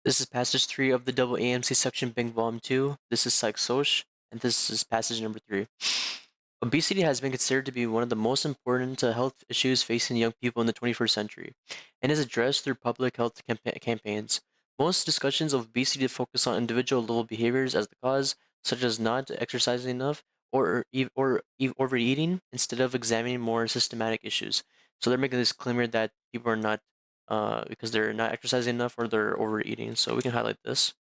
This is passage 3 of the double AAMC section Bing Volume 2. This is Psych Soc, and this is passage number 3. Obesity has been considered to be one of the most important health issues facing young people in the 21st century, and is addressed through public health campaigns. Most discussions of obesity focus on individual level behaviors as the cause, such as not exercising enough or overeating, instead of examining more systematic issues. So they're making this clear that people are not because they're not exercising enough or they're overeating. So we can highlight this.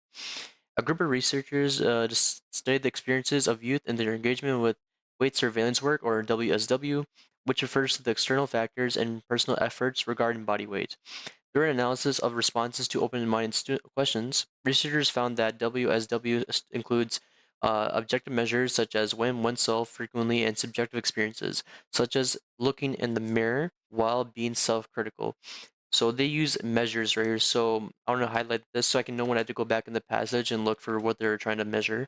A group of researchers just studied the experiences of youth and their engagement with weight surveillance work, or WSW, which refers to the external factors and personal efforts regarding body weight. Through an analysis of responses to open-minded questions, researchers found that WSW includes objective measures such as weighing oneself frequently and subjective experiences, such as looking in the mirror while being self-critical. So they use measures right here. So I want to highlight this so I can know when I have to go back in the passage and look for what they're trying to measure.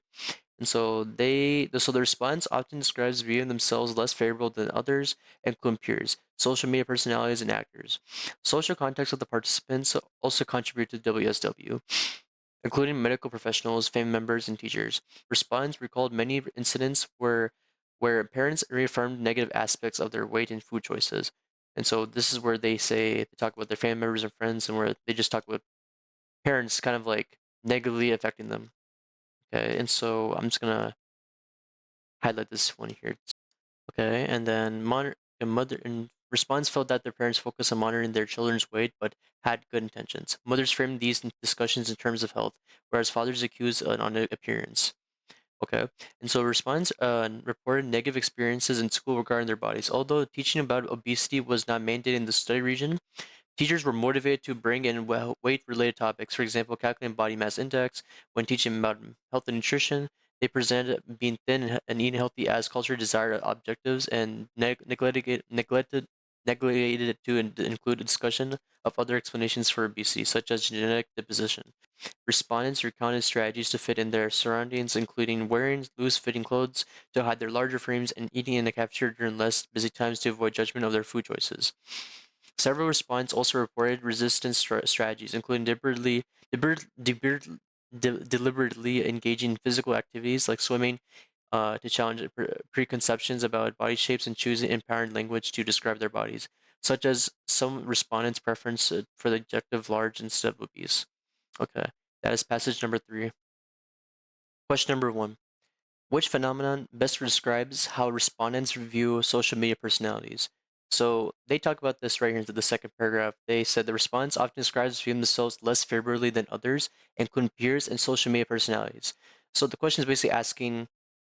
And so the response often describes viewing themselves less favorable than others, including peers, social media personalities, and actors. Social context of the participants also contribute to WSW, including medical professionals, family members, and teachers. Respondents recalled many incidents where parents reaffirmed negative aspects of their weight and food choices. And so this is where they talk about their family members and friends, and where they just talk about parents kind of like negatively affecting them. Okay, and so I'm just gonna highlight this one here. Okay, and then mother in response felt that their parents focused on monitoring their children's weight but had good intentions. Mothers framed these discussions in terms of health, whereas fathers accused on appearance. Okay, and so respondents reported negative experiences in school regarding their bodies. Although teaching about obesity was not mandated in the study region, teachers were motivated to bring in weight-related topics. For example, calculating body mass index. When teaching about health and nutrition, they presented being thin and eating healthy as culture desired objectives, and neglected to include a discussion of other explanations for obesity, such as genetic disposition. Respondents recounted strategies to fit in their surroundings, including wearing loose-fitting clothes to hide their larger frames and eating in the cafeteria during less busy times to avoid judgment of their food choices. Several respondents also reported resistance strategies, including deliberately engaging in physical activities like swimming to challenge preconceptions about body shapes and choosing empowering language to describe their bodies, such as some respondents' preference for the adjective large instead of obese. Okay, that is passage number 3. Question number 1. Which phenomenon best describes how respondents view social media personalities? So they talk about this right here into the second paragraph. They said the response often describes viewing themselves less favorably than others, including peers and social media personalities. So the question is basically asking,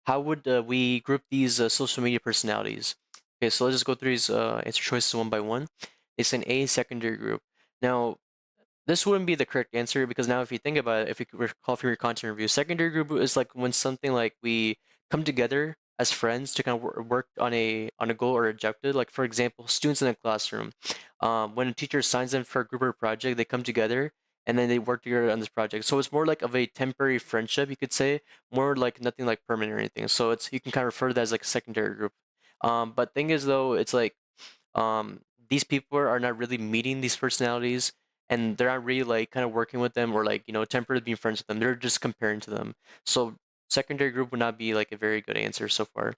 how would we group these social media personalities? Okay, so let's just go through these answer choices one by one. It's an A, secondary group. Now, this wouldn't be the correct answer because now if you think about it, if you could recall from your content review, secondary group is like when something like we come together as friends to kind of work on a goal or objective. Like for example, students in a classroom, when a teacher assigns them for a group or project, they come together and then they work together on this project. So it's more like of a temporary friendship, you could say, more like nothing like permanent or anything. So it's you can kind of refer to that as like a secondary group. But thing is though, it's like these people are not really meeting these personalities and they're not really like kind of working with them or like temporarily being friends with them. They're just comparing to them. So secondary group would not be like a very good answer so far.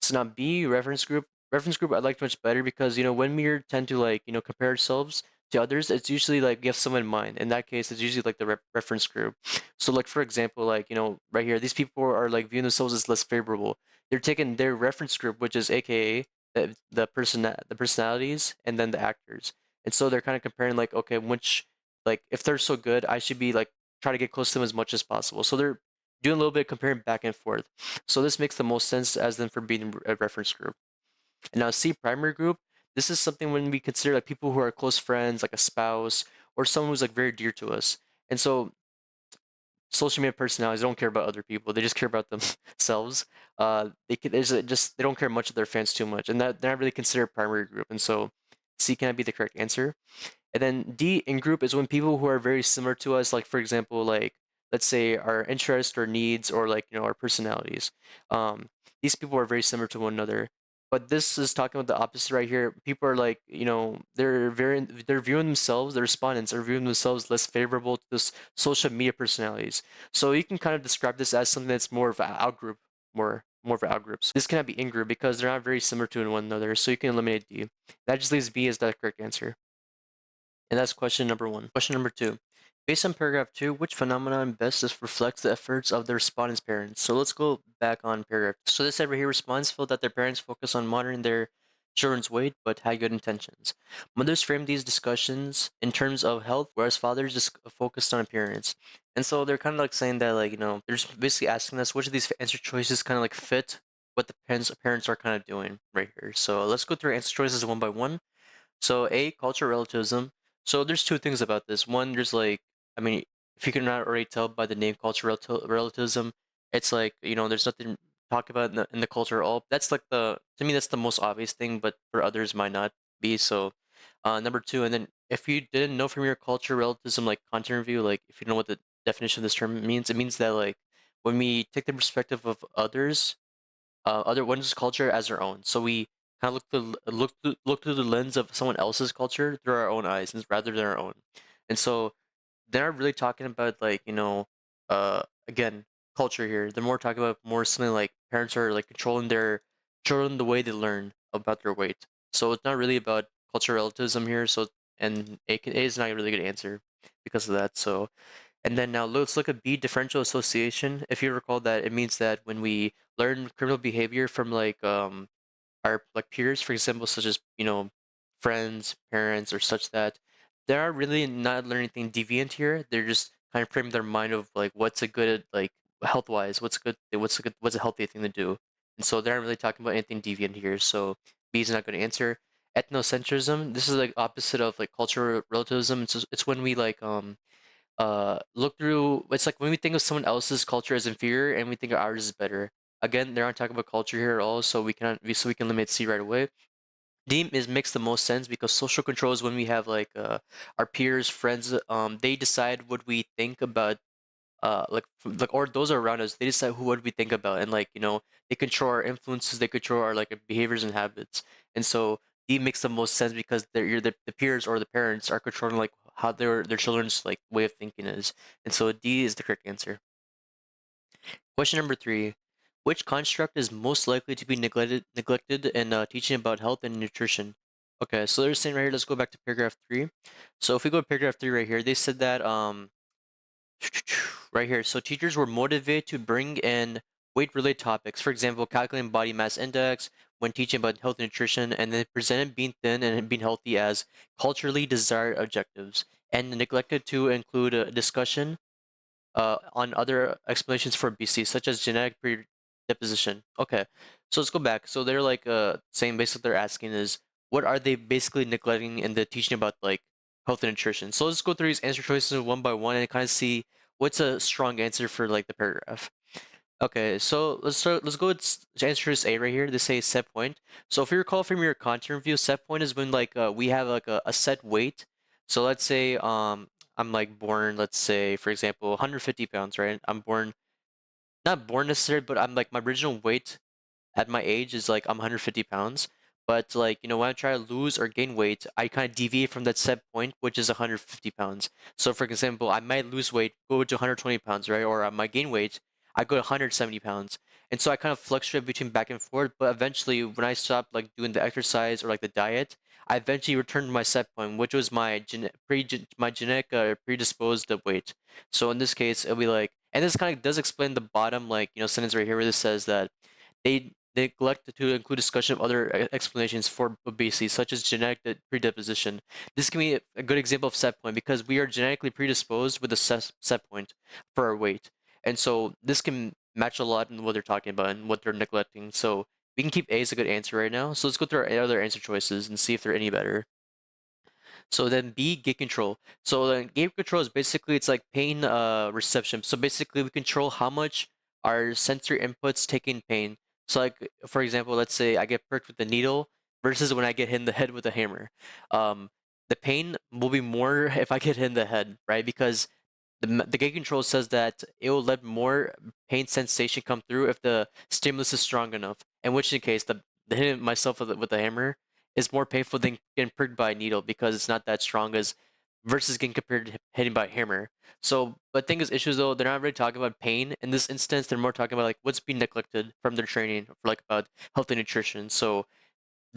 So now B, reference group. Reference group I liked much better because when we tend to like compare ourselves to others, it's usually like we have someone in mind. In that case, it's usually like the reference group. So like for example, like right here, these people are like viewing themselves as less favorable. They're taking their reference group, which is AKA the personalities and then the actors. And so they're kind of comparing like, okay, which like if they're so good, I should be like try to get close to them as much as possible. So they're doing a little bit of comparing back and forth. So this makes the most sense as them for being a reference group. And now C, primary group. This is something when we consider like people who are close friends, like a spouse or someone who's like very dear to us. And so social media personalities don't care about other people; they just care about themselves. They don't care much of their fans too much, and that they're not really considered primary group. And so C cannot be the correct answer. And then D, in group, is when people who are very similar to us, like for example, like let's say our interests or needs or like our personalities. These people are very similar to one another. But this is talking about the opposite right here. People are like, they're viewing themselves, the respondents are viewing themselves less favorable to this social media personalities. So you can kind of describe this as something that's more of an outgroup, more of an outgroup. So this cannot be in-group because they're not very similar to one another. So you can eliminate D. That just leaves B as the correct answer. And that's question number one. Question number two. Based on paragraph two, which phenomenon best reflects the efforts of the respondent's parents? So let's go back on paragraph. So this said right here, respondents feel that their parents focus on monitoring their children's weight, but had good intentions. Mothers frame these discussions in terms of health, whereas fathers just focused on appearance. And so they're kind of like saying that, like, they're just basically asking us which of these answer choices kind of like fit what the parents are kind of doing right here. So let's go through answer choices one by one. So A, cultural relativism. So there's two things about this. One, there's like, I mean, if you can not already tell by the name cultural relativism, it's like, there's nothing to talk about in the culture at all. That's like to me, that's the most obvious thing, but for others might not be. So number two, and then if you didn't know from your cultural relativism, like content review, like if you know what the definition of this term means, it means that like when we take the perspective of others, other one's culture as their own. So we kind of look through the lens of someone else's culture through our own eyes rather than our own. And so they're not really talking about like again culture here. They're more talking about more something like parents are like controlling their children the way they learn about their weight. So it's not really about cultural relativism here. So and A is not a really good answer because of that. So and then now let's look at B, differential association. If you recall that, it means that when we learn criminal behavior from like our like peers, for example, such as friends, parents, or such that they are really not learning anything deviant here. They're just kind of framing their mind of like what's a good like health wise, what's a healthy thing to do. And so they're not really talking about anything deviant here. So B is not going to answer. Ethnocentrism. This is like opposite of like cultural relativism. It's when we like look through it's like when we think of someone else's culture as inferior and we think of ours is better. Again, they're not talking about culture here at all, so we can limit C right away. D is makes the most sense because social control is when we have like our peers, friends, they decide what we think about like or those around us, they decide who what we think about, and like they control our influences, they control our like behaviors and habits. And so D makes the most sense because the peers or the parents are controlling like how their children's like way of thinking is. And so D is the correct answer. Question number three. Which construct is most likely to be neglected in teaching about health and nutrition? Okay, so they're saying right here, let's go back to paragraph three. So if we go to paragraph three right here, they said that right here. So teachers were motivated to bring in weight-related topics. For example, calculating body mass index when teaching about health and nutrition, and then presented being thin and being healthy as culturally desired objectives, and neglected to include a discussion on other explanations for BC, such as genetic predisposition. Okay, so let's go back. So they're like saying basically they're asking is what are they basically neglecting in the teaching about like health and nutrition? So let's go through these answer choices one by one and kind of see what's a strong answer for like the paragraph. Okay, so let's go with answer choice A right here. They say set point. So if you recall from your content review, set point is when like we have like a set weight. So let's say I'm like born, let's say for example 150 pounds, right? I'm born not born necessarily, but I'm like my original weight at my age is like I'm 150 pounds. But like, when I try to lose or gain weight, I kind of deviate from that set point, which is 150 pounds. So for example, I might lose weight, go to 120 pounds, right? Or I might gain weight, I go to 170 pounds. And so I kind of fluctuate between back and forth, but eventually when I stop like doing the exercise or like the diet, I eventually return to my set point, which was my my genetic predisposed weight. So in this case, it'll be like, and this kind of does explain the bottom like sentence right here where this says that they neglect to include discussion of other explanations for obesity, such as genetic predisposition. This can be a good example of set point because we are genetically predisposed with a set point for our weight. And so this can match a lot in what they're talking about and what they're neglecting. So we can keep A as a good answer right now. So let's go through our other answer choices and see if they're any better. So then B, gate control. So then gate control is basically it's like pain reception. So basically we control how much our sensory inputs take in pain. So like for example, let's say I get pricked with a needle versus when I get hit in the head with a hammer. Um, the pain will be more if I get hit in the head, right? Because the gate control says that it will let more pain sensation come through if the stimulus is strong enough. In which case, hitting myself with a hammer is more painful than getting pricked by a needle because it's not that strong as versus getting compared to hitting by a hammer. So, but thing is, issues though, they're not really talking about pain in this instance. They're more talking about like what's being neglected from their training for like about healthy nutrition. So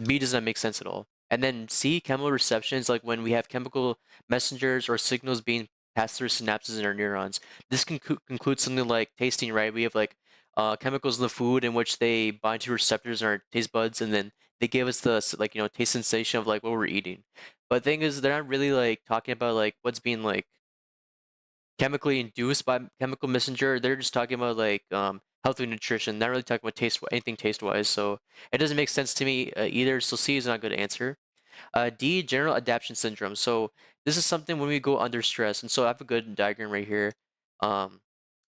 B does not make sense at all. And then C, chemical reception is like when we have chemical messengers or signals being passed through synapses in our neurons. This can conclude something like tasting, right? We have like chemicals in the food in which they bind to receptors in our taste buds, and then they give us the like taste sensation of like what we're eating. But the thing is, they're not really like talking about like what's being like chemically induced by chemical messenger. They're just talking about like healthy nutrition, not really talking about taste anything taste wise. So it doesn't make sense to me either. So C is not a good answer. D, general adaptation syndrome. So this is something when we go under stress, and so I have a good diagram right here. Um,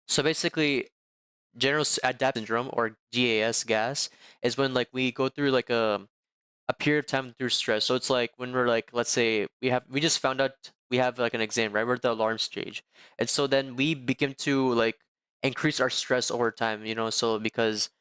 so basically, adaptation syndrome or gas is when like we go through like a period of time through stress. So it's like when we're like, let's say we just found out we have like an exam, right? We're at the alarm stage. And so then we begin to like increase our stress over time, so because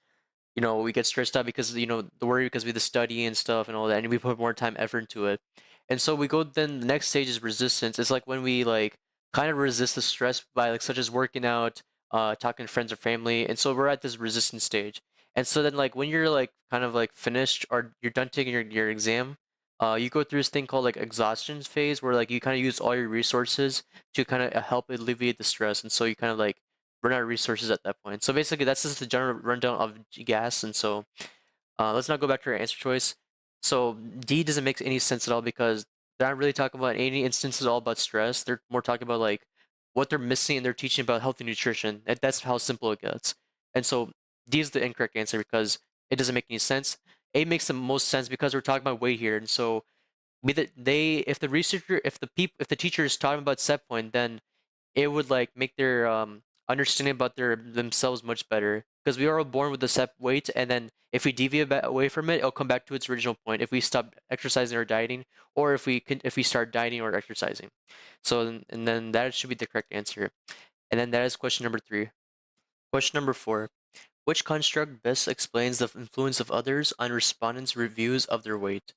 we get stressed out because the worry because we have the study and stuff and all that, and we put more time effort into it. And so we go then the next stage is resistance. It's like when we like kind of resist the stress by like such as working out, talking to friends or family. And so we're at this resistance stage. And so then like when you're like kind of like finished or you're done taking your exam, you go through this thing called like exhaustion phase where like you kind of use all your resources to kind of help alleviate the stress. And so you kind of like run out of resources at that point. So basically, that's just the general rundown of gas. And so let's not go back to our answer choice. So D doesn't make any sense at all because they're not really talking about any instances all about stress. They're more talking about like what they're missing and they're teaching about healthy nutrition. That's how simple it gets. And so D is the incorrect answer because it doesn't make any sense. A makes the most sense because we're talking about weight here. And so if the researcher, if the teacher is talking about set point, then it would like make their understanding about themselves much better because we are all born with the set weight, and then if we deviate away from it, it'll come back to its original point if we stop exercising or dieting, or if we start dieting or exercising. So and then that should be the correct answer. And then that is question number 3. Question number 4. Which construct best explains the influence of others on respondents' reviews of their weight?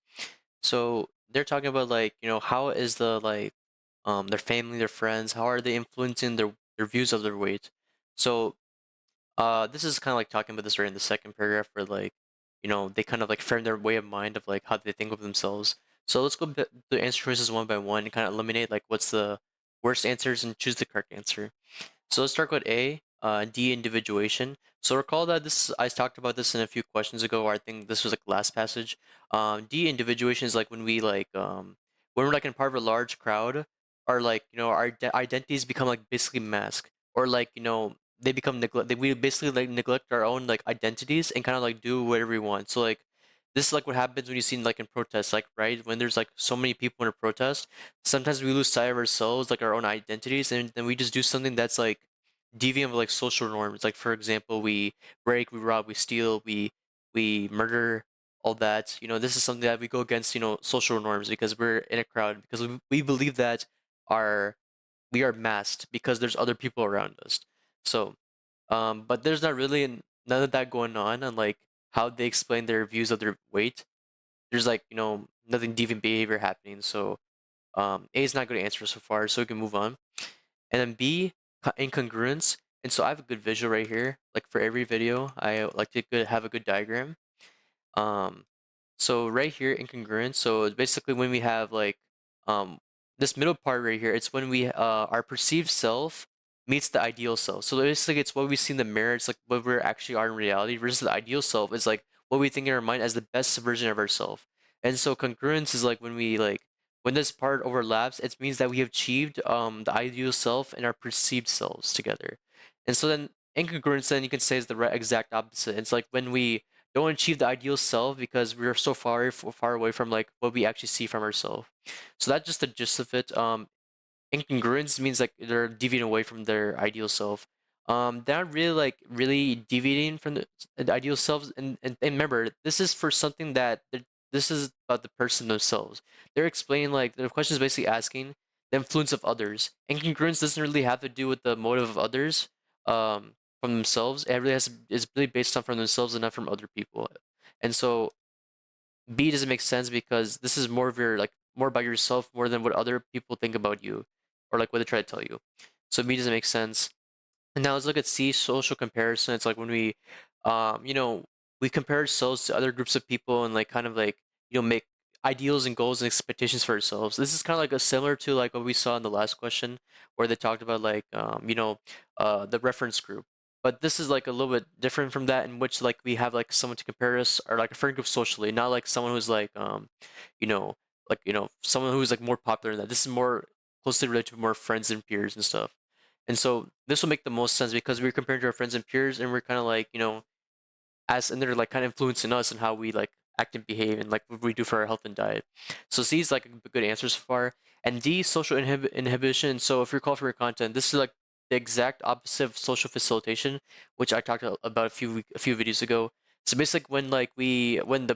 So they're talking about like, how is the like their family, their friends, how are they influencing their views of their weight? So this is kind of like talking about this right in the second paragraph where like, they kind of like frame their way of mind of like how they think of themselves. So let's go the answer choices one by one and kind of eliminate like what's the worst answers and choose the correct answer. So let's start with A, de-individuation. So recall that I talked about this in a few questions ago, or I think this was like last passage. De-individuation is like when we're like in part of a large crowd, or like our identities become like basically masked, or like they become we basically like neglect our own like identities and kind of like do whatever we want. So like this is like what happens when you see like in protests, like right when there's like so many people in a protest, sometimes we lose sight of ourselves, like our own identities, and then we just do something that's like deviant of like social norms. Like for example, we break, we rob, we steal, we murder, all that. This is something that we go against, social norms because we're in a crowd because we believe that our we are masked because there's other people around us. So, but there's not really none of that going on, and like how they explain their views of their weight. There's like nothing deviant behavior happening. So A is not going to answer so far, so we can move on. And then B, incongruence. And so I have a good visual right here. Like for every video, I like to have a good diagram. Um, so right here, incongruence. So it's basically when we have like um this middle part right here, it's when we our perceived self meets the ideal self. So basically it's what we see in the mirror, it's like what we actually are in reality versus the ideal self is like what we think in our mind as the best version of ourselves. And so congruence is like when this part overlaps, it means that we have achieved the ideal self and our perceived selves together. And so then incongruence then you can say is the right exact opposite. It's like when we don't achieve the ideal self because we're so far away from like what we actually see from ourselves. So that's just the gist of it. Incongruence means like they're deviating away from their ideal self. They're not really like really deviating from the ideal selves. And remember, this is for something that this is about the person themselves. They're explaining like the question is basically asking the influence of others. Incongruence doesn't really have to do with the motive of others. From themselves. It really is really based on from themselves and not from other people. And so B doesn't make sense because this is more of your like more about yourself more than what other people think about you or like what they try to tell you. So B doesn't make sense. And now let's look at C, social comparison. It's like when we, you know, we compare ourselves to other groups of people and like kind of like, make ideals and goals and expectations for ourselves. This is kind of like a similar to like what we saw in the last question where they talked about like, the reference group. But this is like a little bit different from that in which like we have like someone to compare us or like a friend group socially, not like someone who's like, you know, someone who's like more popular than that. This is more closely related to more friends and peers and stuff. And so this will make the most sense because we're comparing to our friends and peers, and we're kind of like, and they're like kind of influencing us and how we like act and behave and like what we do for our health and diet. So C is like a good answer so far. And D, social inhibition. So if you're called for your content, this is like the exact opposite of social facilitation, which I talked about a few videos ago. So basically, when like we when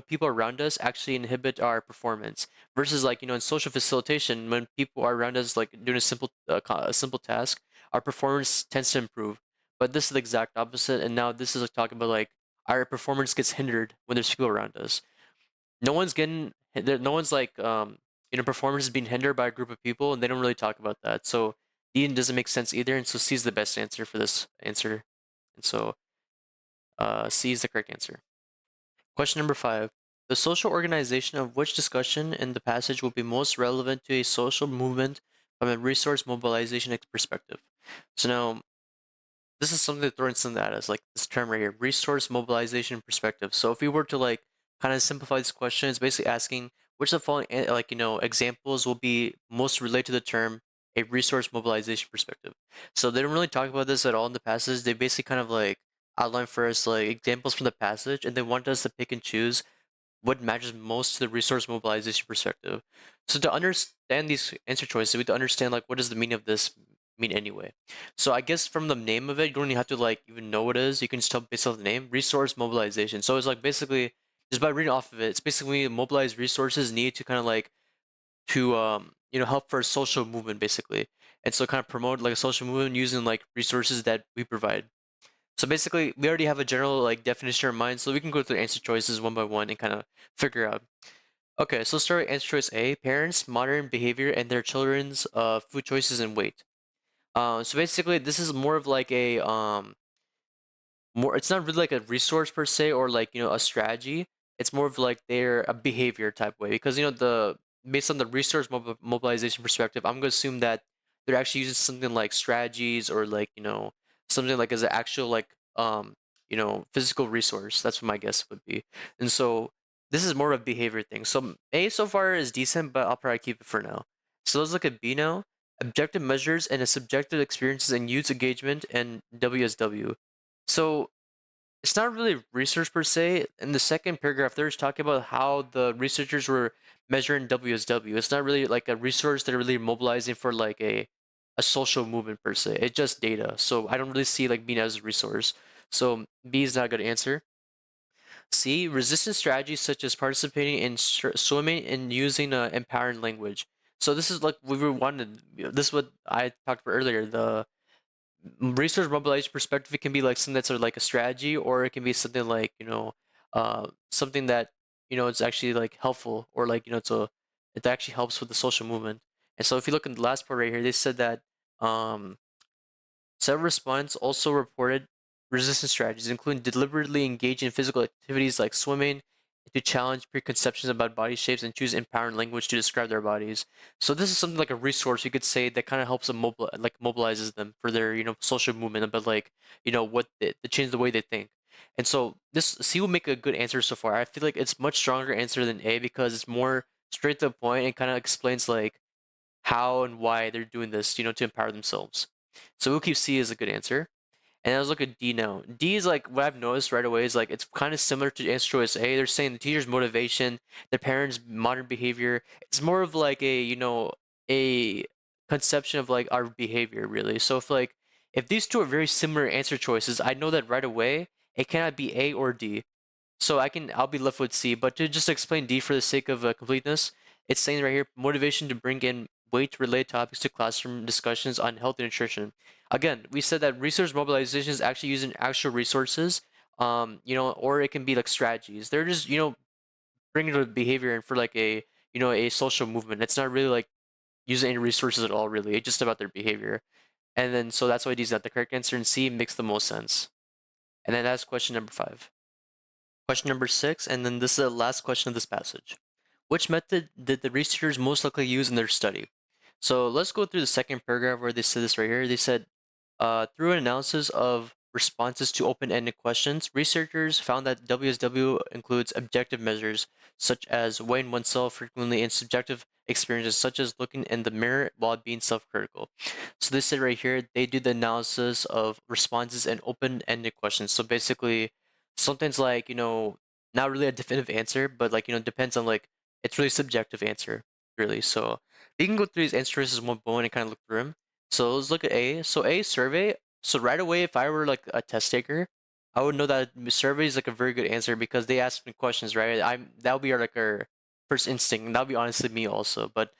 people around us actually inhibit our performance, versus like in social facilitation, when people are around us like doing a simple task, our performance tends to improve. But this is the exact opposite, and now this is like talking about like our performance gets hindered when there's people around us. No one's like performance is being hindered by a group of people, and they don't really talk about that. So D doesn't make sense either, and so C is the best answer for this answer, and so C is the correct answer. Question number 5. The social organization of which discussion in the passage will be most relevant to a social movement from a resource mobilization perspective? So now this is something to throw in some at us, like this term right here, resource mobilization perspective. So if we were to like kind of simplify this question, it's basically asking which of the following examples will be most related to the term a resource mobilization perspective. So they don't really talk about this at all in the passage. They basically kind of like outline for us like examples from the passage, and they want us to pick and choose what matters most to the resource mobilization perspective. So to understand these answer choices, we have to understand like what does the meaning of this mean anyway. So I guess from the name of it, you don't even have to like even know what it is. You can just tell based off the name, resource mobilization. So it's like basically just by reading off of it, it's basically mobilize resources needed to kind of like to help for a social movement basically. And so kind of promote like a social movement using like resources that we provide. So basically, we already have a general like definition in mind, so we can go through answer choices one by one and kind of figure out. Okay, so let's start with answer choice A: parents' modern behavior and their children's food choices and weight. So basically, this is more of like a more it's not really like a resource per se or like a strategy. It's more of like they're a behavior type way because the based on the resource mobilization perspective, I'm gonna assume that they're actually using something like strategies or like something like as an actual like physical resource. That's what my guess would be. And so this is more of a behavior thing. So A so far is decent, but I'll probably keep it for now. So let's look at B now. Objective measures and a subjective experiences in youth engagement and WSW. So it's not really research per se. In the second paragraph, they're just talking about how the researchers were measuring WSW. It's not really like a resource they're really mobilizing for like a social movement per se. It's just data. So I don't really see like being as a resource. So B is not a good answer. C, resistance strategies such as participating in swimming and using empowering language. So this is like we were wanted. This is what I talked about earlier. The resource mobilization perspective, it can be like something that's sort of like a strategy, or it can be something like something that it's actually like helpful, or like it actually helps with the social movement. And so if you look in the last part right here, they said that um several respondents also reported resistance strategies, including deliberately engaging in physical activities like swimming to challenge preconceptions about body shapes and choose empowering language to describe their bodies. So this is something like a resource you could say that kind of helps them mobilizes them for their social movement about like what to change the way they think. And so this C will make a good answer so far. I feel like it's much stronger answer than A because it's more straight to the point and kind of explains like how and why they're doing this, to empower themselves. So we'll keep C as a good answer. And I was looking at D now. D is like what I've noticed right away is like it's kind of similar to answer choice A. They're saying the teacher's motivation, the parents' modern behavior. It's more of like a conception of like our behavior really. So if these two are very similar answer choices, I know that right away it cannot be A or D. So I'll be left with C, but to just explain D for the sake of completeness, it's saying right here motivation to bring in weight-related topics to classroom discussions on health and nutrition. Again, we said that resource mobilization is actually using actual resources, or it can be like strategies. They're just bringing the behavior in for like a a social movement. It's not really like using any resources at all, really. It's just about their behavior. And then so that's why D is not the correct answer, and C makes the most sense. And then that's question number 5. Question number 6, and then this is the last question of this passage. Which method did the researchers most likely use in their study? So let's go through the second paragraph where they said this right here. They said, through an analysis of responses to open-ended questions, researchers found that WSW includes objective measures such as weighing oneself frequently and subjective experiences such as looking in the mirror while being self-critical. So they said right here, they do the analysis of responses and open-ended questions. So basically, something's like, not really a definitive answer, but like, depends on like, it's really subjective answer, really. So you can go through these answer choices one by one and kind of look through them. So let's look at A. So A, survey. So right away, if I were like a test taker, I would know that survey is like a very good answer because they ask me questions, right? That would be like our first instinct, and that would be honestly me also. But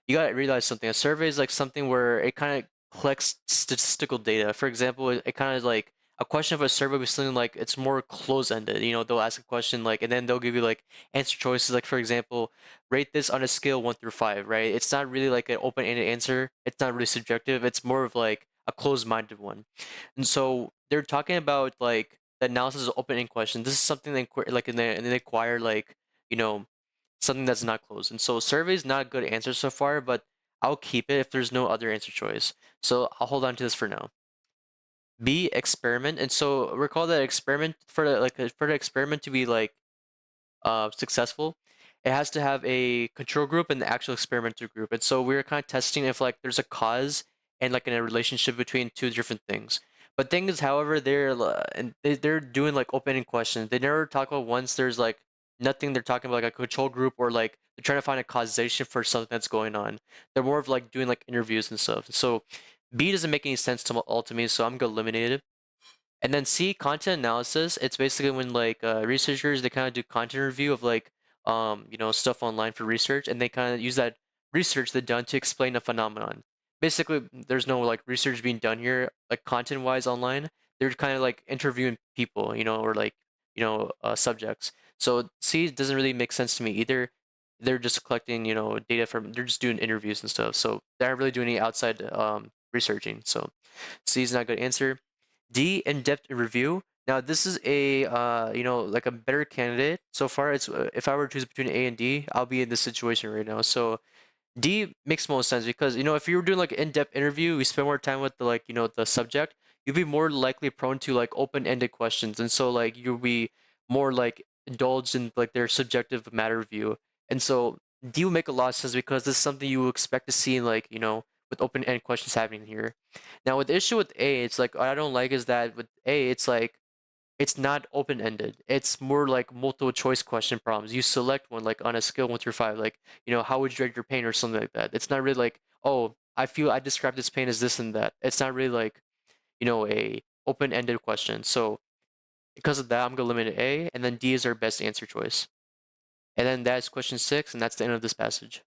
you gotta realize something. A survey is like something where it kind of collects statistical data. For example, it kind of like a question of a survey was something like it's more close-ended. They'll ask a question like, and then they'll give you like answer choices. Like for example, rate this on a scale 1 through 5, right? It's not really like an open-ended answer. It's not really subjective. It's more of like a closed-minded one. And so they're talking about like the analysis of open-ended questions. This is something they like and they acquire like you know something that's not closed. And so survey is not a good answer so far, but I'll keep it if there's no other answer choice. So I'll hold on to this for now. B, experiment. And so recall that experiment for the experiment to be like successful, it has to have a control group and the actual experimenter group. And so we're kind of testing if like there's a cause and like in a relationship between two different things. But thing is, however, they're doing like open-ended questions. They never talk about once there's like nothing. They're talking about like a control group or like they're trying to find a causation for something that's going on. They're more of like doing like interviews and stuff. So B doesn't make any sense to all to me, so I'm gonna eliminate it. And then C, content analysis. It's basically when like researchers they kind of do content review of like stuff online for research, and they kind of use that research they've done to explain a phenomenon. Basically, there's no like research being done here, like content wise online. They're kind of like interviewing people, or like subjects. So C doesn't really make sense to me either. They're just collecting data from. They're just doing interviews and stuff. So they're not really doing any outside researching. So C is not a good answer. D, in-depth review. Now this is a like a better candidate so far. It's if I were to choose between A and D, I'll be in this situation right now. So D makes most sense because if you were doing like an in-depth interview, you spend more time with the like the subject, you'd be more likely prone to like open-ended questions, and so like you'll be more like indulged in like their subjective matter view, and so D will make a lot of sense because this is something you would expect to see in like with open-ended questions happening here. Now with the issue with A, it's like what I don't like is that with A, it's like it's not open-ended. It's more like multiple choice question problems. You select one like on a scale 1 through 5, like, how would you rate your pain or something like that. It's not really like, oh, I feel I describe this pain as this and that. It's not really like, a open-ended question. So because of that, I'm gonna limit A, and then D is our best answer choice. And then that's question 6, and that's the end of this passage.